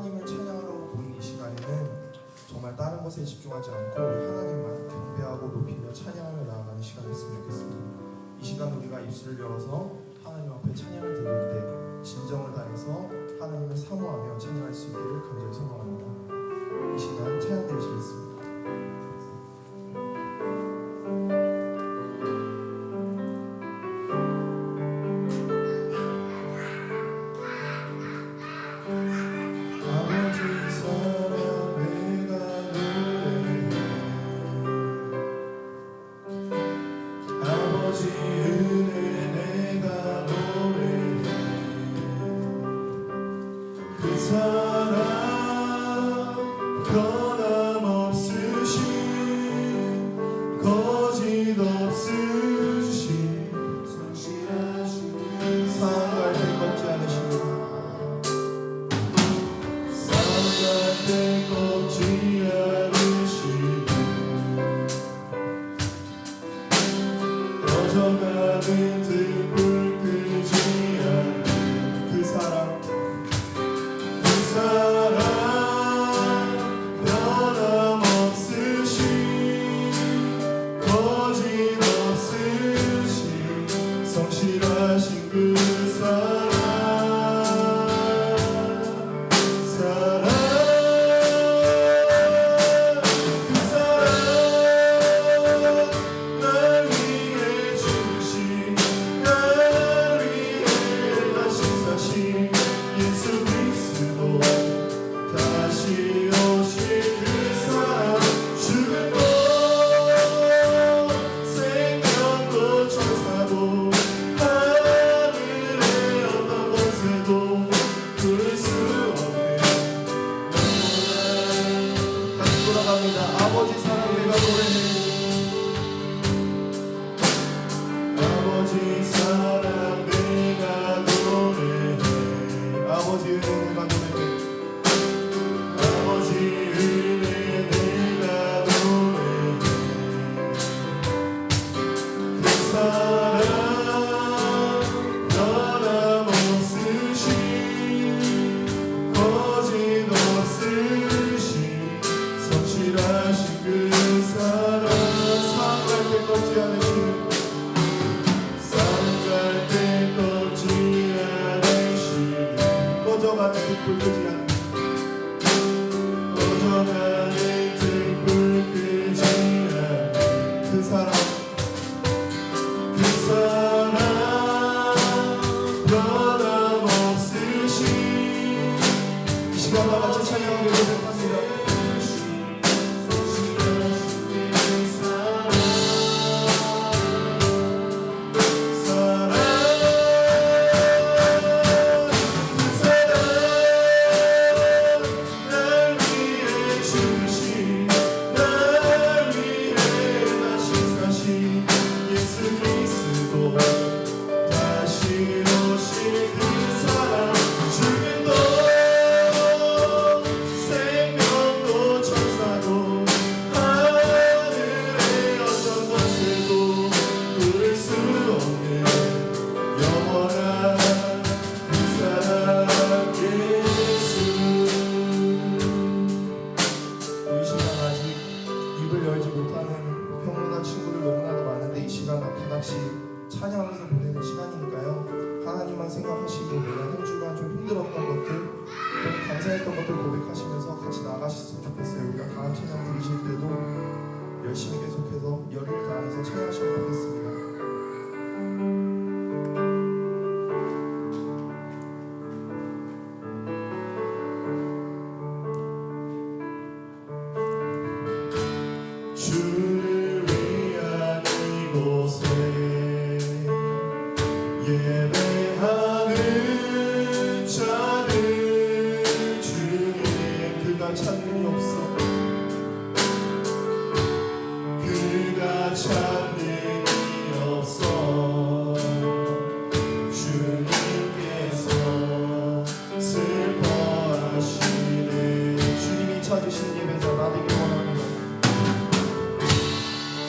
하나님을 찬양하러 모인 이 시간에는 정말 다른 것에 집중하지 않고 우리 하나님만 경배하고 높이며 찬양하며 나아가는 시간이었으면 좋겠습니다. 이 시간 우리가 입술을 열어서 하나님 앞에 찬양을 드릴 때 진정을 다해서 하나님을 사모하며 찬양할 수 있기를 간절히 소망합니다. 이 시간 찬양 드리시겠습니다. 찬양하면서 보내는 시간이니까요. 하나님만 생각하시고 내가 한 주간 좀 힘들었던 것들, 좀 감사했던 것들 고백하시면서 같이 나가셨으면 좋겠어요. 우리가 다음 찬양 부르실 때도 열심히 계속해서 열의를 다해서 찬양하시면 좋겠습니다. 주를 위한 이곳에 예배하는 자를 주님 그가 찾는 이 없어 그가 찾는 이 없어 주님께서 슬퍼하시네 주님이 찾으신 예배자 나되길 원합니다.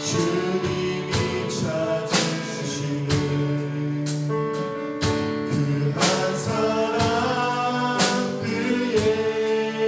주님이 찾으시는 그 한 사람 그의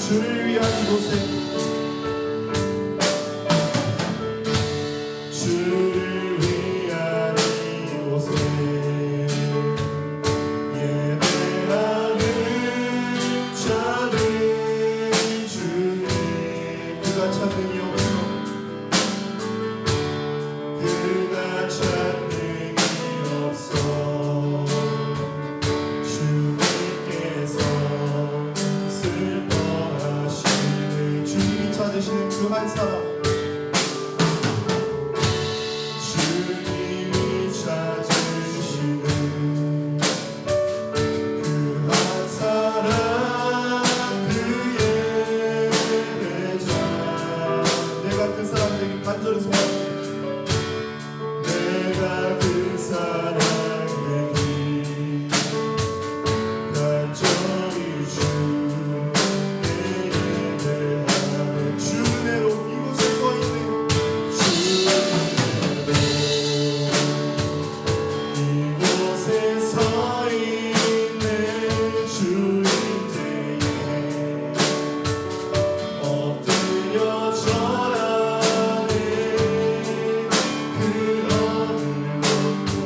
주를 위한 이곳에 주를 위한 이곳에 예배하는 자들 주님 그가 찾는 이 없어 그가 찾는 이 없어 주님께서 슬퍼하시는 주님이 찾으시는 그 한 사람 주님이 찾으시는 그 한 사람 그의 예배자 내가 그 사람에게 간절히 소원합니다. 내가 그 사랑에게 간절히 주께 예배하는 주 은혜로 이곳에 서 있는 이곳에 서 있는 주인제에 엎드려 절하네 그 어느 것도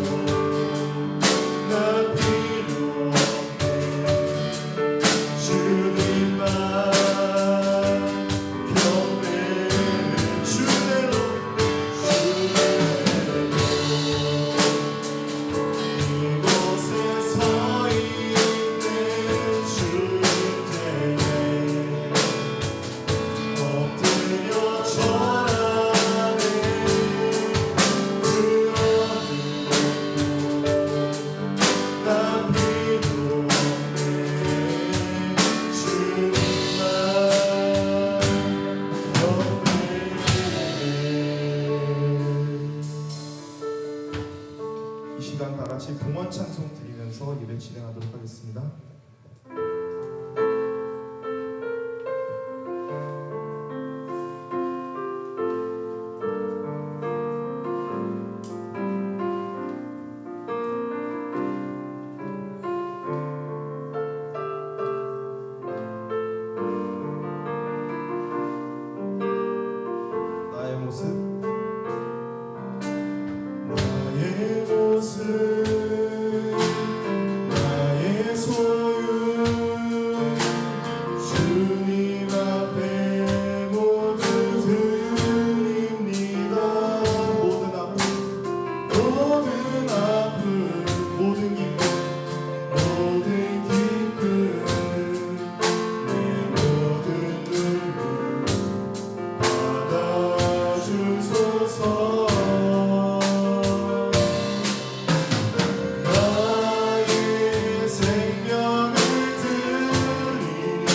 난 필요 없네 주님만 경배는 주대로 이곳에 서 있는 주인제에 엎드려 절하네 그 어느 난 필요 없네 주님만 경배해 이 시간 다 같이 봉헌 찬송 드리면서 예배 진행하도록 하겠습니다. 나의 모습 나의 모습 나의 소유 주님 앞에 모두 드립니다 모든 아픔 모든 아픔 모든 기쁨 모든 기쁨 내 모든 눈물 받아주소서 나의 생명을 드리니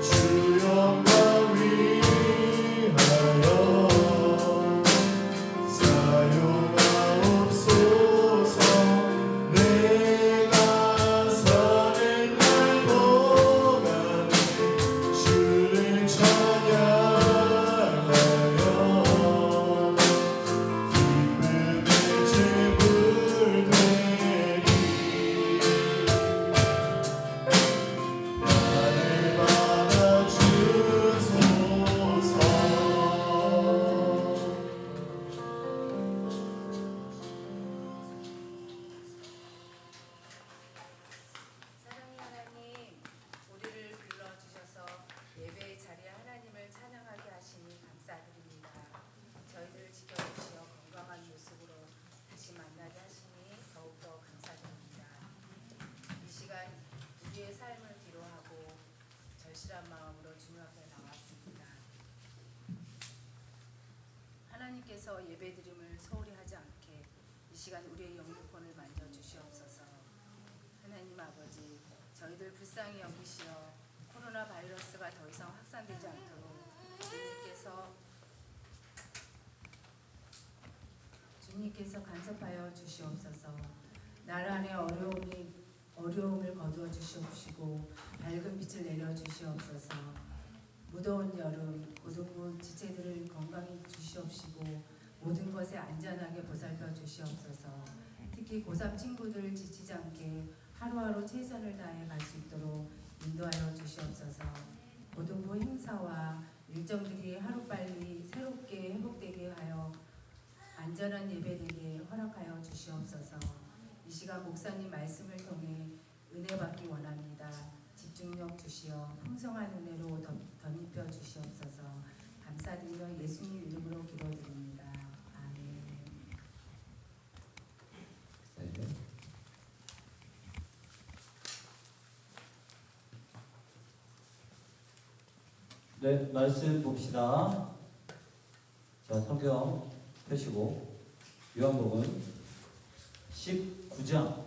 주 영광 위하여 사용하옵소서 내가 사는 날 동안에 주를 찬양하여 기쁨의 제물 되리 나를 받아주소서 사랑의 하나님, 우리를 불러주셔서 예배의 자리에 하나님을 찬양하게 하시니 감사드립니다. 저희들을 지켜주시어 건강한 모습으로 다시 만나게 하시니 더욱더 감사드립니다. 이 시간 우리의 삶을 기로하고 절실한 마음으로 주님 앞에 나왔습니다. 하나님께서 예배드림을 소홀히 하지 않게 이 시간 우리의 영육권을 만져주시옵소서. 하나님 아버지, 저희들 불쌍히 여기시어 코로나 바이러스가 더 이상 확산되지 않도록 주님께서 간섭하여 주시옵소서. 나라 안에 어려움을 거두어 주시옵시고 밝은 빛을 내려 주시옵소서. 무더운 여름 고동부 지체들을 건강히 주시옵시고 모든 것에 안전하게 보살펴 주시옵소서. 특히 고3 친구들 지치지 않게 하루하루 최선을 다해 갈 수 있도록 인도하여 주시옵소서. 고등부 행사와 일정들이 하루빨리 새롭게 회복되게 하여 안전한 예배되게 허락하여 주시옵소서. 이 시간 목사님 말씀을 통해 은혜 받기 원합니다. 집중력 주시어 풍성한 은혜로 덧입혀 주시옵소서. 감사드리며 예수님 이름으로 기도드립니다. 아멘. 네. 네, 말씀 봅시다. 자, 성경 펴시고 요한복음 19장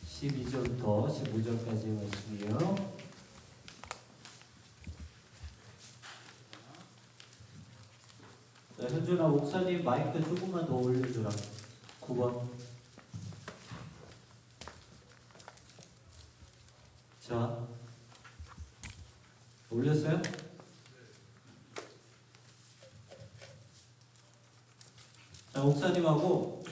12절부터 15절까지의 말씀이에요. 자, 현준아 목사님 마이크 조금만 더 올려주라. 9번. 자, 올렸어요? 자, 목사님하고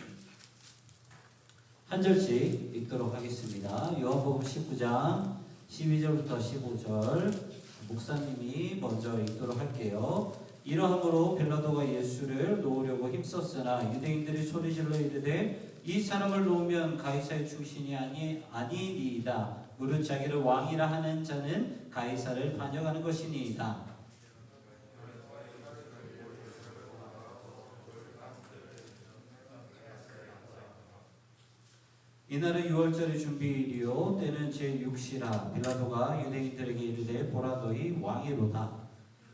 한 절씩 읽도록 하겠습니다. 요한복음 19장 12절부터 15절 목사님이 먼저 읽도록 할게요. 이러함으로 빌라도가 예수를 놓으려고 힘썼으나 유대인들이 소리질러 이르되 이 사람을 놓으면 가이사의 출신이 아니니이다. 무릇 자기를 왕이라 하는 자는 가이사를 반역하는 것이니이다. 이날은 6월절의 준비일이요 때는 제6시라. 빌라도가 유대인들에게 이르되 보라 너희 왕이로다.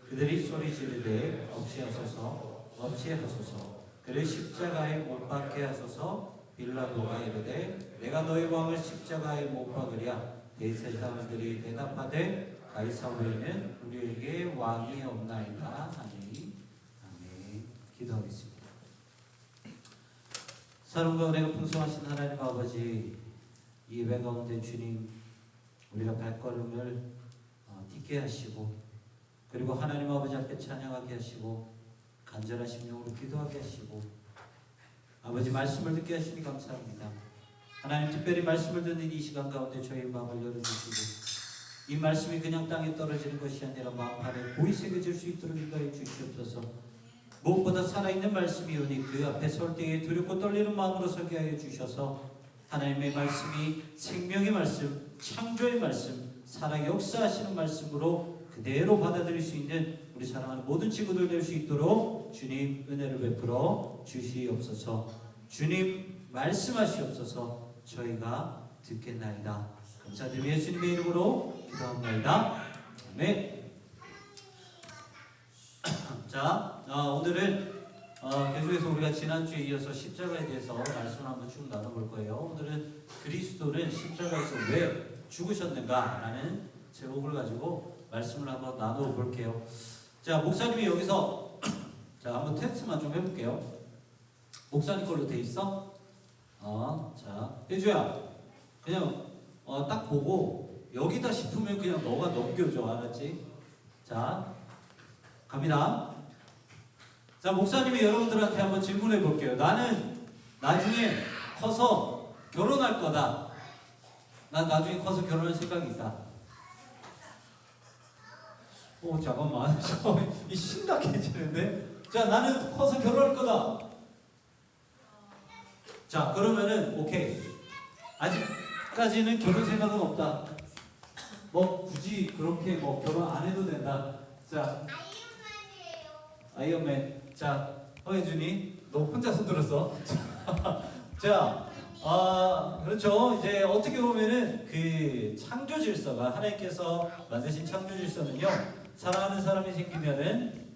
그들이 소리 지르되 어찌하소서 그를 십자가에 못 박게 하소서. 빌라도가 이르되 내가 너희 왕을 십자가에 못 박으랴. 대제 사람들이 대답하되 가이사 외에는 우리에게 왕이 없나이다 하니. 아멘. 기도하겠습니다. 사랑과 은혜가 풍성하신 하나님 아버지, 이 예배 가운데 주님 우리가 발걸음을 딛게 하시고 그리고 하나님 아버지 앞에 찬양하게 하시고 간절한 심령으로 기도하게 하시고 아버지 말씀을 듣게 하시니 감사합니다. 하나님 특별히 말씀을 듣는 이 시간 가운데 저희 마음을 열어주시고 이 말씀이 그냥 땅에 떨어지는 것이 아니라 마음판에 고이 새겨질 수 있도록 인도해 주시옵소서. 무엇보다 살아있는 말씀이오니 그 앞에 설 때에 두렵고 떨리는 마음으로 서게 하여 주셔서 하나님의 말씀이 생명의 말씀, 창조의 말씀, 살아 역사하시는 말씀으로 그대로 받아들일 수 있는 우리 사랑하는 모든 친구들 될 수 있도록 주님 은혜를 베풀어 주시옵소서. 주님 말씀하시옵소서. 저희가 듣겠나이다. 감사드리며 예수님의 이름으로 기도합니다. 아멘. 자, 오늘은 계속해서 우리가 지난주에 이어서 십자가에 대해서 말씀을 한번 쭉 나눠볼 거예요. 오늘은 그리스도는 십자가에서 왜 죽으셨는가라는 제목을 가지고 말씀을 한번 나누어 볼게요. 자, 목사님이 여기서 자 한번 테스트만 좀 해볼게요. 목사님 걸로 돼 있어? 자, 혜주야, 그냥 딱 보고 여기다 싶으면 그냥 너가 넘겨줘, 알았지? 자, 갑니다. 자, 목사님이 여러분들한테 한번 질문해 볼게요. 나는 나중에 커서 결혼할 거다. 난 나중에 커서 결혼할 생각이 있다. 잠깐만. 이 심각해지는데? 자, 나는 커서 결혼할 거다. 자, 그러면은 오케이. 아직까지는 결혼 생각은 없다. 굳이 그렇게 결혼 안 해도 된다. 자, 아이언맨. 자, 허예준이, 너 혼자서 들었어? 자, 그렇죠. 이제 어떻게 보면은 그 창조 질서가 하나님께서 만드신 창조 질서는요, 사랑하는 사람이 생기면은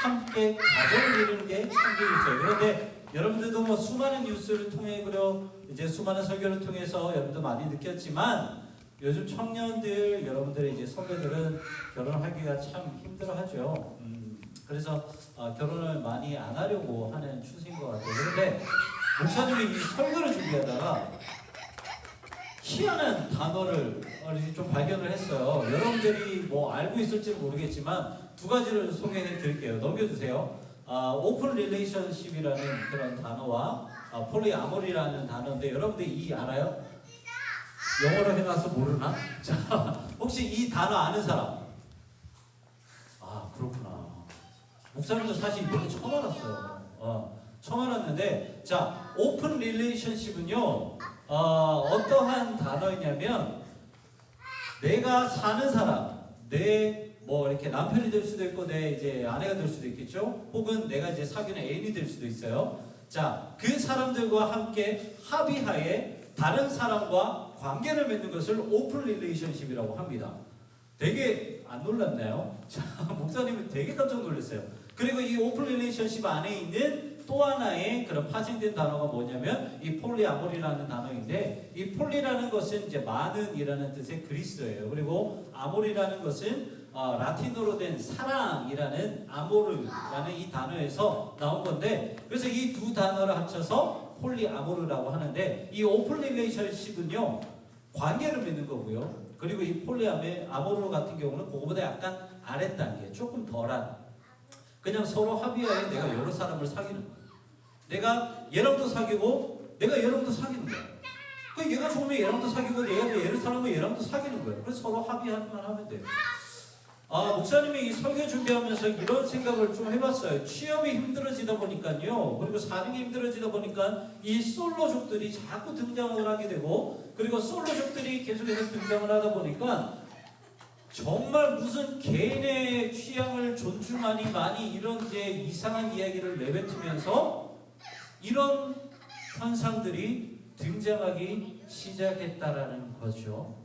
함께 가정을 이루는 게 창조 질서예요. 그런데 여러분들도 수많은 뉴스를 통해 이제 수많은 설교를 통해서 여러분도 많이 느꼈지만 요즘 청년들 여러분들의 이제 선배들은 결혼하기가 참 힘들어하죠. 그래서 결혼을 많이 안 하려고 하는 추세인 것 같아요. 그런데 목사님이 이 설교를 준비하다가 희한한 단어를 좀 발견을 했어요. 여러분들이 알고 있을지 모르겠지만 두 가지를 소개해 드릴게요. 넘겨주세요. 오픈 릴레이션십이라는 그런 단어와 폴리아모리라는 단어인데 여러분들 이 알아요? 영어로 해놔서 모르나? 자, 혹시 이 단어 아는 사람? 목사님도 사실 이런 거 처음 알았어요. 처음 알았는데, 자, 오픈 릴레이션십은요, 어떠한 단어이냐면, 내가 사는 사람, 내 뭐 이렇게 남편이 될 수도 있고, 내 이제 아내가 될 수도 있겠죠? 혹은 내가 이제 사귀는 애인이 될 수도 있어요. 자, 그 사람들과 함께 합의하에 다른 사람과 관계를 맺는 것을 오픈 릴레이션십이라고 합니다. 되게 안 놀랐나요? 자, 목사님은 되게 깜짝 놀랐어요. 그리고 이 오픈 릴레이션십 안에 있는 또 하나의 그런 파생된 단어가 뭐냐면 이 폴리아모리라는 단어인데, 이 폴리라는 것은 이제 많은이라는 뜻의 그리스어예요. 그리고 아모리라는 것은 라틴어로 된 사랑이라는 아모르라는 이 단어에서 나온 건데, 그래서 이 두 단어를 합쳐서 폴리아모르라고 하는데, 이 오픈 릴레이션십은요 관계를 맺는 거고요. 그리고 이 폴리아모르 같은 경우는 그거보다 약간 아래 단계, 조금 덜한, 그냥 서로 합의하에 내가 여러 사람을 사귀는 거야. 내가 얘랑도 사귀고 내가 얘랑도 사귀는 거야. 그 얘가 좋으면 얘랑도 사귀고 얘가 얘를 사랑하면 얘랑도 사귀는 거야. 그래서 서로 합의하면 하면 돼요. 목사님이 이 설교 준비하면서 이런 생각을 좀 해봤어요. 취업이 힘들어지다 보니까요, 그리고 사랑이 힘들어지다 보니까 이 솔로족들이 자꾸 등장을 하게 되고, 그리고 솔로족들이 계속해서 등장을 하다 보니까 정말 무슨 개인의 취향을 존중하니 많이 이런 이제 이상한 이야기를 내뱉으면서 이런 현상들이 등장하기 시작했다라는 거죠.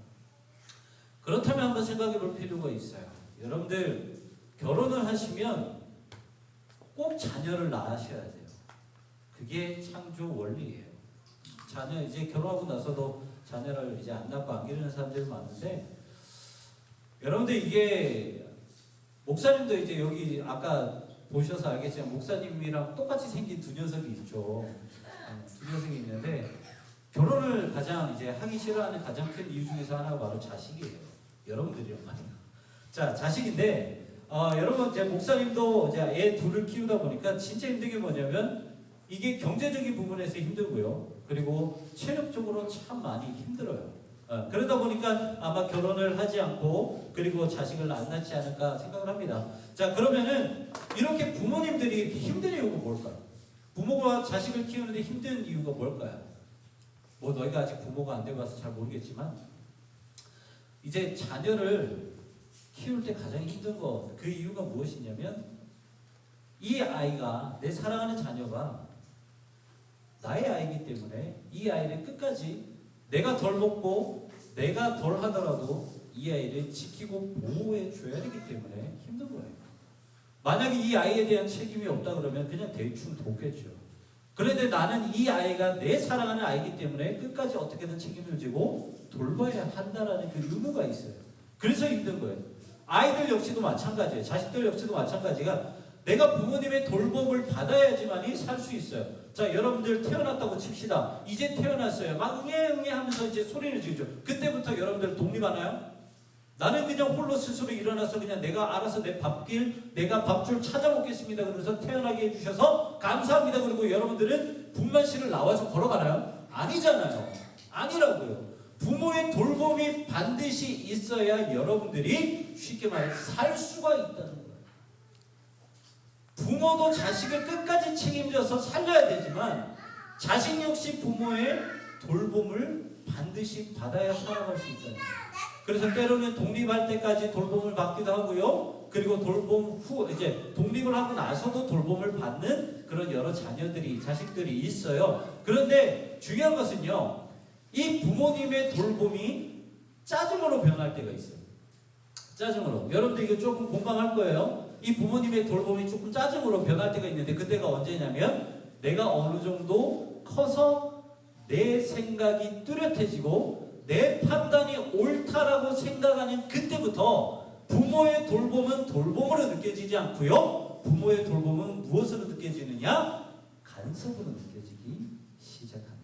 그렇다면 한번 생각해 볼 필요가 있어요. 여러분들 결혼을 하시면 꼭 자녀를 낳으셔야 돼요. 그게 창조 원리예요. 자녀 이제 결혼하고 나서도 자녀를 이제 안 낳고 안 기르는 사람들이 많은데, 여러분들 이게 목사님도 이제 여기 아까 보셔서 알겠지만 목사님이랑 똑같이 생긴 두 녀석이 있죠. 두 녀석이 있는데, 결혼을 가장 이제 하기 싫어하는 가장 큰 이유 중에서 하나가 바로 자식이에요. 여러분들이요 말이에요. 자, 자식인데 여러분 제 목사님도 이제 애 둘을 키우다 보니까 진짜 힘든 게 뭐냐면 이게 경제적인 부분에서 힘들고요. 그리고 체력적으로 참 많이 힘들어요. 그러다 보니까 아마 결혼을 하지 않고 그리고 자식을 안 낳지 않을까 생각을 합니다. 자, 그러면은 이렇게 부모님들이 이렇게 힘든 이유가 뭘까요? 부모가 자식을 키우는데 힘든 이유가 뭘까요? 뭐 너희가 아직 부모가 안 되고 와서 잘 모르겠지만, 이제 자녀를 키울 때 가장 힘든 거, 그 이유가 무엇이냐면 이 아이가, 내 사랑하는 자녀가 나의 아이기 때문에 이 아이를 끝까지 내가 덜 먹고 내가 덜 하더라도 이 아이를 지키고 보호해 줘야 되기 때문에 힘든 거예요. 만약에 이 아이에 대한 책임이 없다 그러면 그냥 대충 돕겠죠. 그런데 나는 이 아이가 내 사랑하는 아이기 때문에 끝까지 어떻게든 책임을 지고 돌봐야 한다라는 그 의무가 있어요. 그래서 힘든 거예요. 아이들 역시도 마찬가지예요. 자식들 역시도 마찬가지가 내가 부모님의 돌봄을 받아야지만이 살 수 있어요. 자, 여러분들 태어났다고 칩시다. 이제 태어났어요. 막 응애 하면서 이제 소리를 지르죠. 그때부터 여러분들 독립하나요? 나는 그냥 홀로 스스로 일어나서 그냥 내가 알아서 내 밥길, 내가 밥줄 찾아 먹겠습니다. 그러면서 태어나게 해주셔서 감사합니다. 그리고 여러분들은 분만실을 나와서 걸어가나요? 아니잖아요. 아니라고요. 부모의 돌봄이 반드시 있어야 여러분들이 쉽게 말해 살 수가 있다는 거예요. 부모도 자식을 끝까지 책임져서 살려야 되지만 자식 역시 부모의 돌봄을 반드시 받아야 살아갈 수 있다는 거예요. 그래서 때로는 독립할 때까지 돌봄을 받기도 하고요. 그리고 돌봄 후 이제 독립을 하고 나서도 돌봄을 받는 그런 여러 자녀들이, 자식들이 있어요. 그런데 중요한 것은요, 이 부모님의 돌봄이 짜증으로 변할 때가 있어요. 짜증으로. 여러분들 이거 조금 공감할 거예요. 이 부모님의 돌봄이 조금 짜증으로 변할 때가 있는데, 그때가 언제냐면 내가 어느 정도 커서 내 생각이 뚜렷해지고 내 판단이 옳다라고 생각하는 그때부터 부모의 돌봄은 돌봄으로 느껴지지 않고요. 부모의 돌봄은 무엇으로 느껴지느냐? 간섭으로 느껴지기 시작합니다.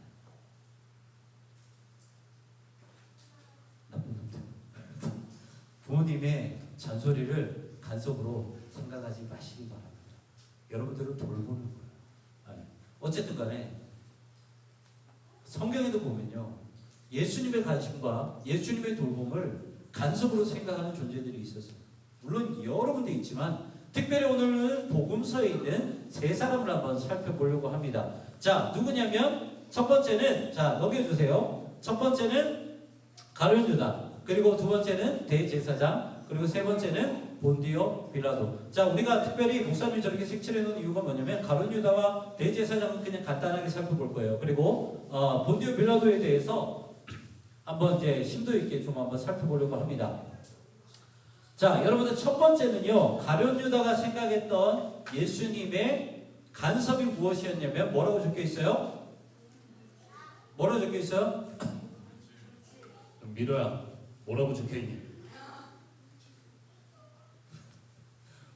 부모님의 잔소리를 간섭으로 생각하지 마시기 바랍니다. 여러분들을 돌보는 거예요. 아니, 어쨌든 간에 성경에도 보면요, 예수님의 관심과 예수님의 돌봄을 간섭으로 생각하는 존재들이 있었어요. 물론 여러 군데 있지만 특별히 오늘은 복음서에 있는 세 사람을 한번 살펴보려고 합니다. 자, 누구냐면 첫 번째는, 자, 넘겨주세요. 첫 번째는 가룟 유다, 그리고 두 번째는 대제사장, 그리고 세 번째는 본디오 빌라도. 자, 우리가 특별히 목사님이 저렇게 색칠해 놓은 이유가 뭐냐면 가룟 유다와 대제사장은 그냥 간단하게 살펴볼 거예요. 그리고 본디오 빌라도에 대해서 한번 이제 심도 있게 좀 한번 살펴보려고 합니다. 자, 여러분들 첫 번째는요, 가룟 유다가 생각했던 예수님의 간섭이 무엇이었냐면 뭐라고 적혀 있어요? 뭐라고 적혀 있어요? 미로야, 뭐라고 적혀있니?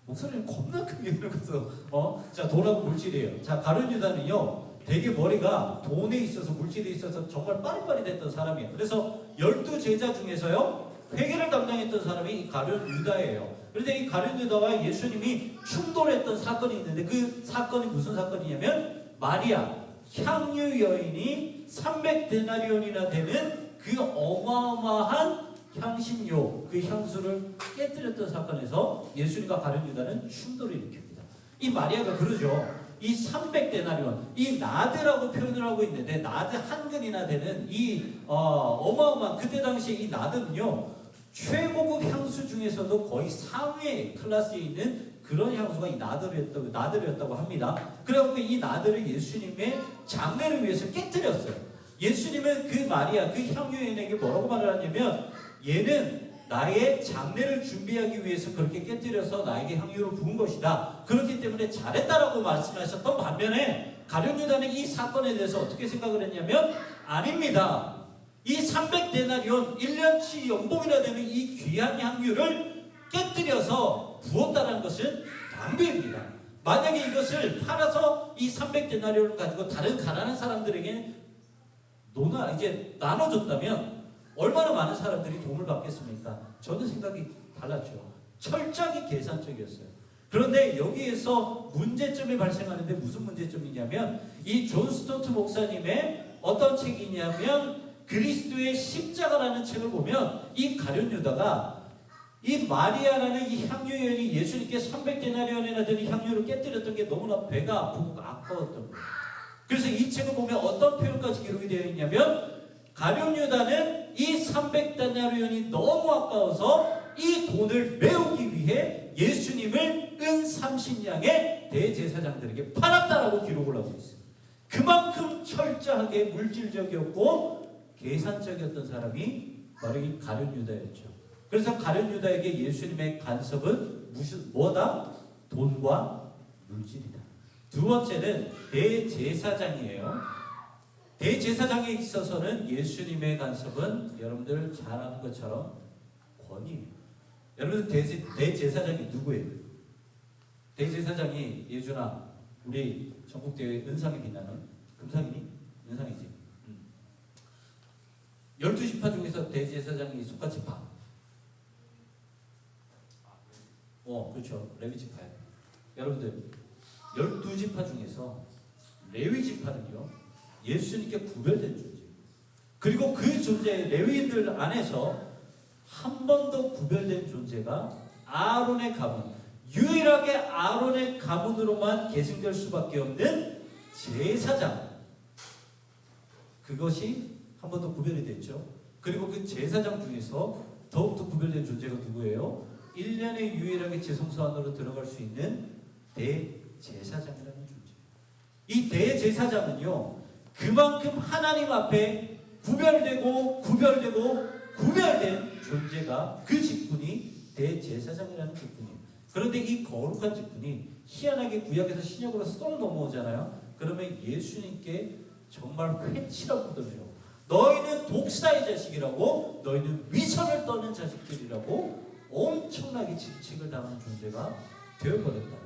목소리는 겁나 크게 들어가서 자, 돈하고 물질이에요. 자, 가룟 유다는요, 되게 머리가 돈에 있어서, 물질에 있어서 정말 빠릿빠릿했던 사람이에요. 그래서 12제자 중에서요, 회계를 담당했던 사람이 이 가룟 유다예요. 그런데 이 가룟 유다와 예수님이 충돌했던 사건이 있는데, 그 사건이 무슨 사건이냐면 마리아 향유 여인이 300데나리온이나 되는 그 어마어마한 향신료, 그 향수를 깨뜨렸던 사건에서 예수님과 가룟 유다는 충돌을 일으킵니다. 이 마리아가 그러죠. 이 300데나리온, 이 나드라고 표현을 하고 있는데, 나드 한 근이나 되는 이 어마어마한, 그때 당시에 이 나드는요, 최고급 향수 중에서도 거의 상위 클래스에 있는 그런 향수가 이 나드였다고 합니다. 그래서 이 나드를 예수님의 장례를 위해서 깨뜨렸어요. 예수님은 그 마리아, 그 향유인에게 뭐라고 말을 하냐면, 얘는 나의 장례를 준비하기 위해서 그렇게 깨뜨려서 나에게 향유를 부은 것이다. 그렇기 때문에 잘했다라고 말씀하셨던 반면에 가룟 유다는 이 사건에 대해서 어떻게 생각을 했냐면, 아닙니다. 이 300데나리온 1년치 연봉이나 되는 이 귀한 향유를 깨뜨려서 부었다는 것은 낭비입니다. 만약에 이것을 팔아서 이 300데나리온을 가지고 다른 가난한 사람들에게 이제 나눠줬다면 얼마나 많은 사람들이 도움을 받겠습니까? 저는 생각이 달랐죠. 철저하게 계산적이었어요. 그런데 여기에서 문제점이 발생하는데, 무슨 문제점이냐면, 이 존 스토트 목사님의 어떤 책이냐면 그리스도의 십자가라는 책을 보면, 이 가룟 유다가 이 마리아라는 이 향유 여인이 예수님께 300데나리온이나 되는 향유를 깨뜨렸던 게 너무나 배가 아프고 아까웠던 거예요. 그래서 이 책을 보면 어떤 표현까지 기록이 되어 있냐면, 가룟 유다는 이 300데나리온이 너무 아까워서 이 돈을 메우기 위해 예수님을 은 30냥의 대제사장들에게 팔았다라고 기록을 하고 있어요. 그만큼 철저하게 물질적이었고 계산적이었던 사람이 바로 이 가룟 유다였죠. 그래서 가룟 유다에게 예수님의 간섭은 뭐다? 돈과 물질이다. 두 번째는 대제사장이에요. 대제사장에 있어서는 예수님의 간섭은 여러분들 잘 아는 것처럼 권위예요. 여러분들 대제사장이 누구예요? 대제사장이, 예준아, 우리 전국대회 은상이 빛나는, 금상이니? 은상이지. 12지파 중에서 대제사장이 속가지파. 그렇죠. 레위지파예요. 여러분들 12지파 중에서 레위지파는요, 예수님께 구별된 존재예요. 그리고 그 존재, 레위인들 안에서 한 번 더 구별된 존재가 아론의 가문, 유일하게 아론의 가문으로만 계승될 수밖에 없는 제사장, 그것이 한 번 더 구별이 됐죠. 그리고 그 제사장 중에서 더욱더 구별된 존재가 누구예요? 1년에 유일하게 지성소 안으로 들어갈 수 있는 대제사장이라는 존재. 이 대제사장은요, 그만큼 하나님 앞에 구별된 존재가, 그 직분이 대제사장이라는 직분이에요. 그런데 이 거룩한 직분이 희한하게 구약에서 신약으로 쏙 넘어오잖아요. 그러면 예수님께 정말 회치라고 들어요. 너희는 독사의 자식이라고, 너희는 위선을 떠는 자식들이라고 엄청나게 질책을 당하는 존재가 되어버렸다.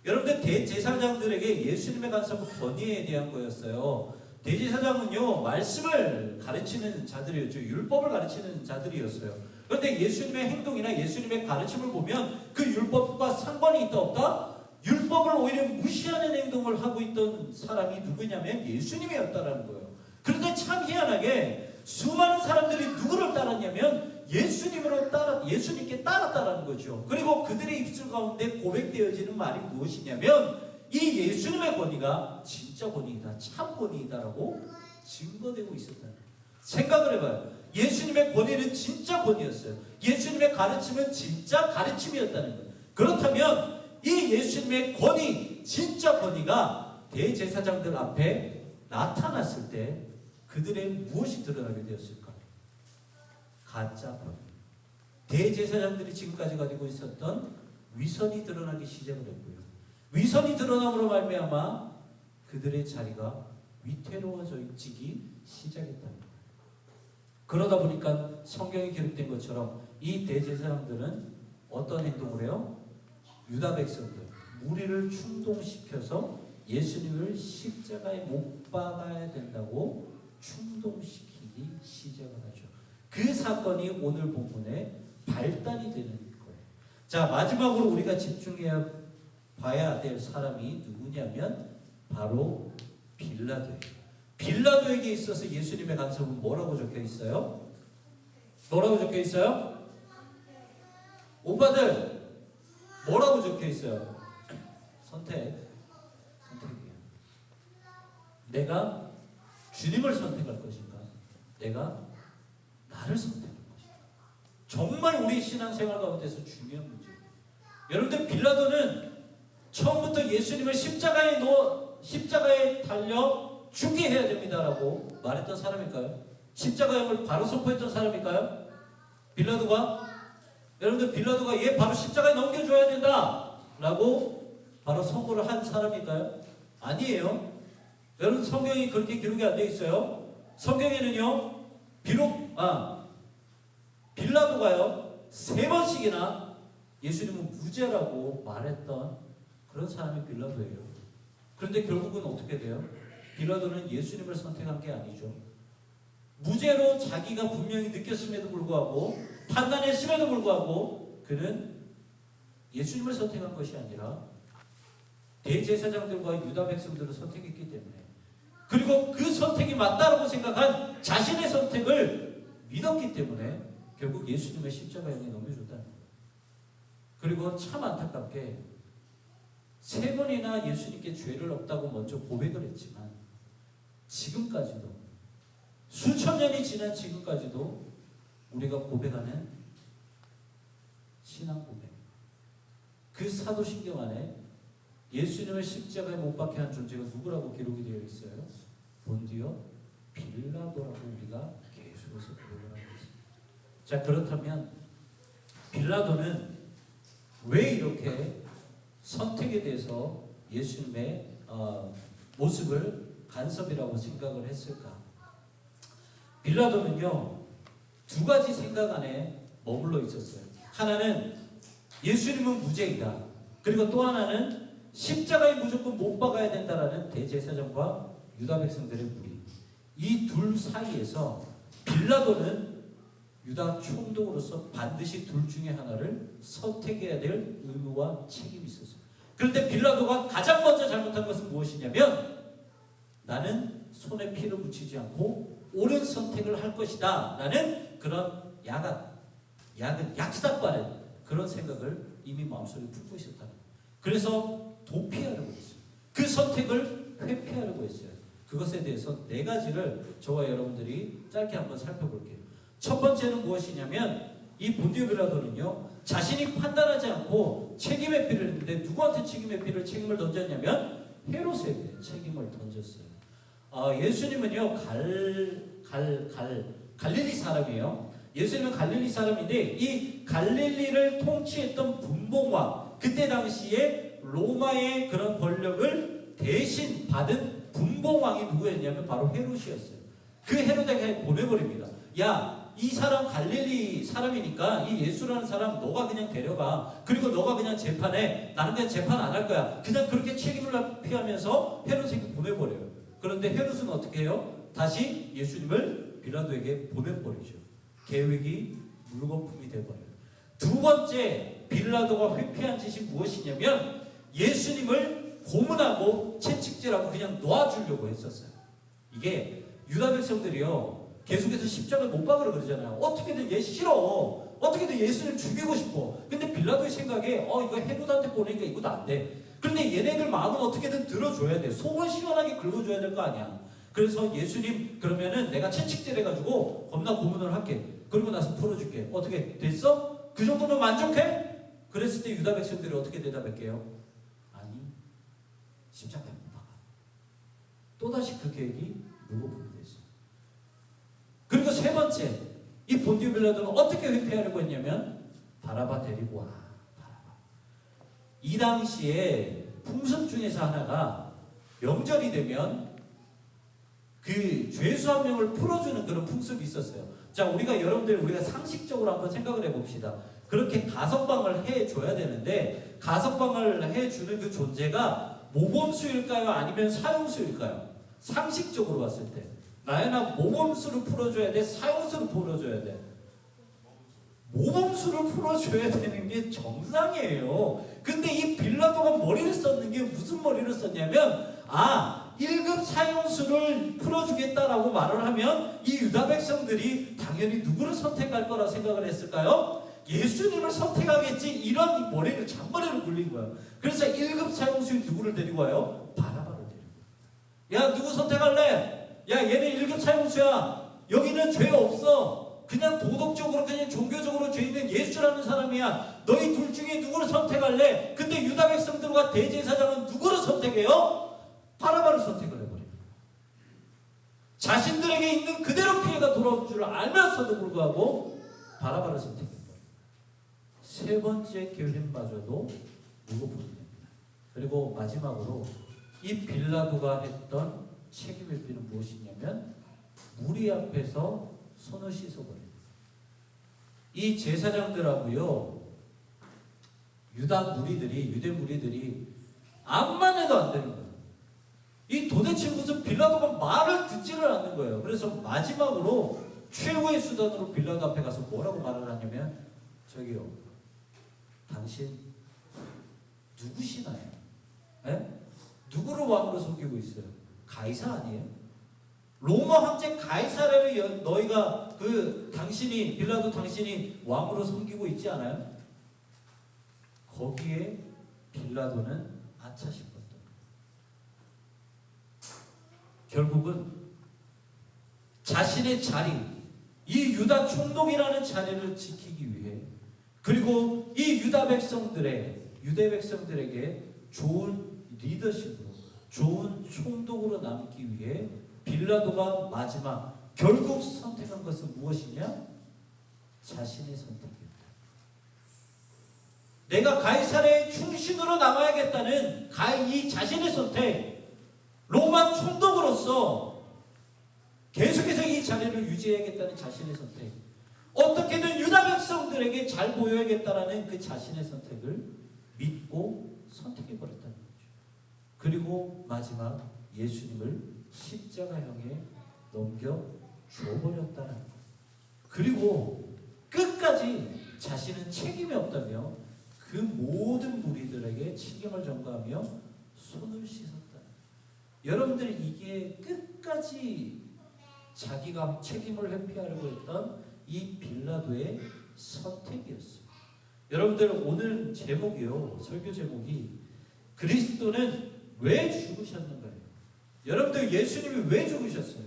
여러분들, 대제사장들에게 예수님의 간섭은 권위에 대한 거였어요. 대제사장은요, 말씀을 가르치는 자들이었죠. 율법을 가르치는 자들이었어요. 그런데 예수님의 행동이나 예수님의 가르침을 보면 그 율법과 상관이 있다 없다? 율법을 오히려 무시하는 행동을 하고 있던 사람이 누구냐면 예수님이었다라는 거예요. 그런데 참 희한하게 수많은 사람들이 누구를 따랐냐면 예수님께 따랐다라는 거죠. 그리고 그들의 입술 가운데 고백되어지는 말이 무엇이냐면 이 예수님의 권위가 진짜 권위이다, 참 권위이다라고 증거되고 있었다는 거예요. 생각을 해봐요. 예수님의 권위는 진짜 권위였어요. 예수님의 가르침은 진짜 가르침이었다는 거예요. 그렇다면 이 예수님의 권위, 진짜 권위가 대제사장들 앞에 나타났을 때 그들의 무엇이 드러나게 되었을까? 가짜 권위. 대제사장들이 지금까지 가지고 있었던 위선이 드러나기 시작을 했고요. 위선이 드러남으로 말미암아 그들의 자리가 위태로워지기 시작했다는 거예요. 그러다 보니까 성경에 기록된 것처럼 이 대제사장들은 어떤 행동을 해요? 유다 백성들, 무리를 충동시켜서 예수님을 십자가에 못 박아야 된다고 충동시키기 시작을 하죠. 그 사건이 오늘 본문의 발단이 되는 거예요. 자, 마지막으로 우리가 집중해야 봐야 될 사람이 누구냐면 바로 빌라도예요. 빌라도에게 있어서 예수님의 간섭은 뭐라고 적혀 있어요? 뭐라고 적혀 있어요? 오빠들 뭐라고 적혀 있어요? 선택이에요. 내가 주님을 선택할 것인가? 내가 나를 선택할 것인가? 정말 우리 신앙생활 가운데서 중요한 문제예요. 여러분들, 빌라도는 처음부터 예수님을 십자가에 달려 죽게 해야 됩니다라고 말했던 사람일까요? 십자가형을 바로 선포했던 사람일까요? 빌라도가? 여러분들, 빌라도가 얘 바로 십자가에 넘겨줘야 된다라고 바로 선고를 한 사람일까요? 아니에요. 여러분, 성경이 그렇게 기록이 안 돼 있어요. 성경에는요, 빌라도가요 3번씩이나 예수님은 무죄라고 말했던 그런 사람이 빌라도예요. 그런데 결국은 어떻게 돼요? 빌라도는 예수님을 선택한 게 아니죠. 무죄로 자기가 분명히 느꼈음에도 불구하고, 판단했음에도 불구하고 그는 예수님을 선택한 것이 아니라 대제사장들과 유다 백성들을 선택했기 때문에, 그리고 그 선택이 맞다라고 생각한 자신의 선택을 믿었기 때문에 결국 예수님의 십자가형에 넘겨줬다는 거예요. 그리고 참 안타깝게 3번이나 예수님께 죄를 없다고 먼저 고백을 했지만 지금까지도, 수천 년이 지난 지금까지도 우리가 고백하는 신앙 고백, 그 사도신경 안에 예수님을 십자가에 못 박게 한 존재가 누구라고 기록이 되어 있어요? 본디오 빌라도라고 우리가 계속해서 고백을 하고 있습니다. 자, 그렇다면 빌라도는 왜 이렇게 선택에 대해서 예수님의 모습을 간섭이라고 생각을 했을까? 빌라도는요 2가지 생각 안에 머물러 있었어요. 하나는 예수님은 무죄이다. 그리고 또 하나는 십자가에 무조건 못 박아야 된다라는 대제사장과 유다 백성들의 무리. 이 둘 사이에서 빌라도는 유다 총독으로서 반드시 둘 중에 하나를 선택해야 될 의무와 책임이 있었어요. 그런데 빌라도가 가장 먼저 잘못한 것은 무엇이냐면, 나는 손에 피를 묻히지 않고 옳은 선택을 할 것이다 라는 그런 약삭빠른 그런 생각을 이미 마음속에 품고 있었다는 거예요. 그래서 도피하려고 했어요. 그 선택을 회피하려고 했어요. 그것에 대해서 4가지를 저와 여러분들이 짧게 한번 살펴볼게요. 첫 번째는 무엇이냐면, 이 본디오 빌라도는요 자신이 판단하지 않고 책임의 피를 했는데, 누구한테 책임을 던졌냐면 헤롯에게 책임을 던졌어요. 예수님은요 갈릴리 사람이에요. 예수님은 갈릴리 사람인데, 이 갈릴리를 통치했던 분봉왕, 그때 당시에 로마의 그런 권력을 대신 받은 분봉왕이 누구였냐면 바로 헤롯이었어요. 그 헤롯에게 보내버립니다. 야, 이 사람 갈릴리 사람이니까 이 예수라는 사람 너가 그냥 데려가. 그리고 너가 그냥 재판해. 나는 그냥 재판 안 할 거야. 그냥 그렇게 책임을 피하면서 헤롯에게 보내버려요. 그런데 헤롯은 어떻게 해요? 다시 예수님을 빌라도에게 보내버리죠. 계획이 물거품이 돼버려요. 2번째 빌라도가 회피한 짓이 무엇이냐면, 예수님을 고문하고 채찍질하고 그냥 놓아주려고 했었어요. 이게 유다 백성들이요 계속해서 십자가를 못 박으라 그러잖아요. 어떻게든 얘 싫어. 어떻게든 예수를 죽이고 싶어. 근데 빌라도의 생각에 이거 헤롯한테 보내니까 이것도 안 돼. 그런데 얘네들 마음은 어떻게든 들어줘야 돼. 속을 시원하게 긁어줘야 될 거 아니야. 그래서 예수님 그러면은 내가 채찍질 해가지고 겁나 고문을 할게. 그리고 나서 풀어줄게. 어떻게 됐어? 그 정도면 만족해? 그랬을 때 유다 백성들이 어떻게 대답할게요? 아니, 십자가에 못 박아. 또다시 그 계획이 무고품이 됐어. 그리고 세 번째, 이 본디오 빌라도는 어떻게 회피하려고 했냐면 바라바 데리고 와. 바라바. 이 당시에 풍습 중에서 하나가 명절이 되면 그 죄수 한 명을 풀어주는 그런 풍습이 있었어요. 자, 우리가 상식적으로 한번 생각을 해봅시다. 그렇게 가석방을 해줘야 되는데 가석방을 해주는 그 존재가 모범수일까요? 아니면 사형수일까요? 상식적으로 봤을 때 나연아, 모범수를 풀어줘야 돼? 사형수를 풀어줘야 돼? 모범수를 풀어줘야 되는 게 정상이에요. 근데 이 빌라도가 머리를 썼는 게 무슨 머리를 썼냐면 1급 사형수를 풀어주겠다라고 말을 하면 이 유다 백성들이 당연히 누구를 선택할 거라 생각을 했을까요? 예수님을 선택하겠지. 이런 머리를 잔머리를 굴린 거예요. 그래서 1급 사형수인 누구를 데리고 와요? 바라바를 데리고. 야, 누구 선택할래? 야, 얘는 1급 사형수야. 여기는 죄 없어. 그냥 도덕적으로 그냥 종교적으로 죄 있는 예수라는 사람이야. 너희 둘 중에 누구를 선택할래? 근데 유다 백성들과 대제사장은 누구를 선택해요? 바라바를 선택을 해버립니다. 자신들에게 있는 그대로 피해가 돌아올 줄 알면서도 불구하고 바라바를 선택해버립니다. 세 번째 계획마저도 무고품입니다. 그리고 마지막으로 이 빌라도가 했던 책임회피는 무엇이냐면 무리 앞에서 손을 씻어버립니다. 이 제사장들하고요 유대 무리들이 암만 해도 안 되는 거예요. 이 도대체 무슨 빌라도가 말을 듣지를 않는 거예요. 그래서 마지막으로 최후의 수단으로 빌라도 앞에 가서 뭐라고 말을 하냐면 저기요, 당신 누구시나요? 에? 누구를 왕으로 섬기고 있어요? 가이사 아니에요? 로마 황제 가이사를 너희가 빌라도 당신이 왕으로 섬기고 있지 않아요? 거기에 빌라도는 아차 싶었던. 결국은 자신의 자리, 이 유다 총독이라는 자리를 지키기 위해, 그리고 이 유대 백성들에게 좋은 리더십으로, 좋은 총독으로 남기 위해 빌라도가 마지막 결국 선택한 것은 무엇이냐? 자신의 선택입니다. 내가 가이사랴의 충신으로 남아야겠다는 이 자신의 선택, 로마 총독으로서 계속해서 이 자리를 유지해야겠다는 자신의 선택, 어떻게든 유다 백성들에게 잘 보여야겠다라는 그 자신의 선택을 믿고 선택해버렸다는 거죠. 그리고 마지막 예수님을 십자가형에 넘겨주어버렸다는 것. 그리고 끝까지 자신은 책임이 없다며 그 모든 무리들에게 책임을 전가하며 손을 씻었다. 여러분들, 이게 끝까지 자기가 책임을 회피하려고 했던 이 빌라도의 선택이었어요. 여러분들, 오늘 제목이요, 설교 제목이 그리스도는 왜 죽으셨는가요? 여러분들, 예수님이 왜 죽으셨어요?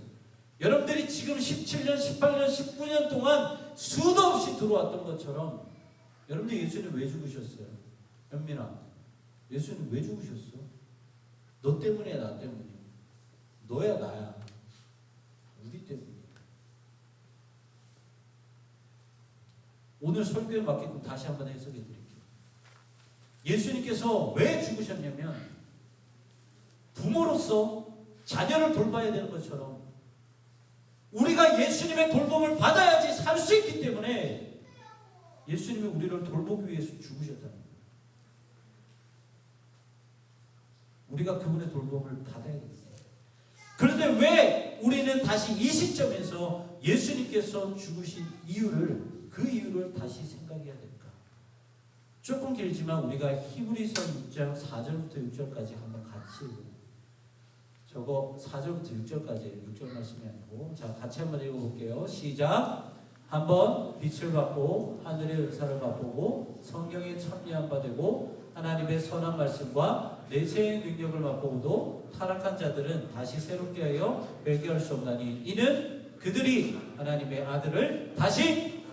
여러분들이 지금 17년, 18년, 19년 동안 수도 없이 들어왔던 것처럼 여러분들 예수님 왜 죽으셨어요? 현민아, 예수님 왜 죽으셨어? 너 때문이야, 나 때문이야? 너야, 나야? 우리 때문이야. 오늘 설교에 맞게끔 다시 한번 해석해 드릴게요. 예수님께서 왜 죽으셨냐면 부모로서 자녀를 돌봐야 되는 것처럼 우리가 예수님의 돌봄을 받아야지 살 수 있기 때문에 예수님이 우리를 돌보기 위해서 죽으셨다는 거예요. 우리가 그분의 돌봄을 받아야겠어요. 그런데 왜 우리는 다시 이 시점에서 예수님께서 죽으신 그 이유를 다시 생각해야 될까? 조금 길지만 우리가 히브리서 6장 4절부터 6절까지 한번 같이 읽어요. 저거 4절부터 6절까지 6절 말씀이 아니고 자 같이 한번 읽어볼게요. 시작. 한번 빛을 받고 하늘의 은사를 맛보고 성령에 참여한 바 되고 하나님의 선한 말씀과 내세의 능력을 맛보고도 타락한 자들은 다시 새롭게 하여 회개할 수 없나니 이는 그들이 하나님의 아들을 다시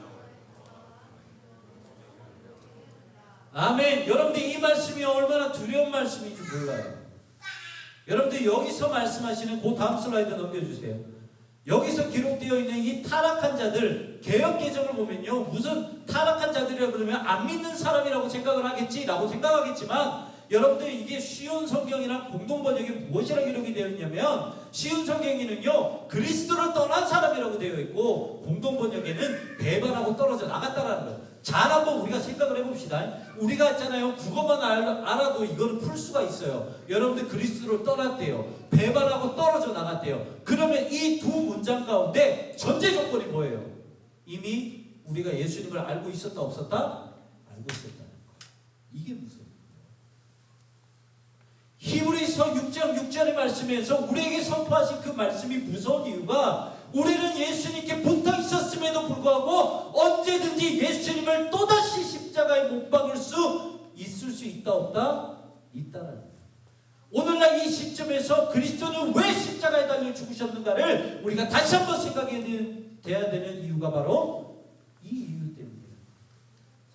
아멘. 여러분들 이 말씀이 얼마나 두려운 말씀인지 몰라요. 여러분들 여기서 말씀하시는 그 다음 슬라이드 넘겨주세요. 여기서 기록되어 있는 이 타락한 자들 개역개정을 보면요 무슨 타락한 자들이라고 그러면 안 믿는 사람이라고 생각을 하겠지라고 생각하겠지만 여러분들 이게 쉬운 성경이랑 공동번역이 무엇이라고 기록이 되어 있냐면 쉬운 성경에는요 그리스도를 떠난 사람이라고 되어 있고 공동번역에는 배반하고 떨어져 나갔다라는 거예요. 잘 한번 우리가 생각을 해봅시다. 우리가 있잖아요 국어만 알아도 이거를 풀 수가 있어요. 여러분들 그리스도를 떠났대요. 배반하고 떨어져 나갔대요. 그러면 이 두 문장 가운데 전제 조건이 뭐예요? 이미 우리가 예수님을 알고 있었다 없었다? 알고 있었다는 거예요. 이게 무슨 히브리서 6장 6절의 말씀에서 우리에게 선포하신 그 말씀이 무서운 이유가 우리는 예수님께 붙어 있었음에도 불구하고 언제든지 예수님을 또다시 십자가에 못 박을 수 있을 수 있다 없다? 있다라는 거예요. 오늘날 이 시점에서 그리스도는 왜 십자가에 달려 죽으셨는가를 우리가 다시 한번 생각해야 되는 이유가 바로 이 이유 때문이에요.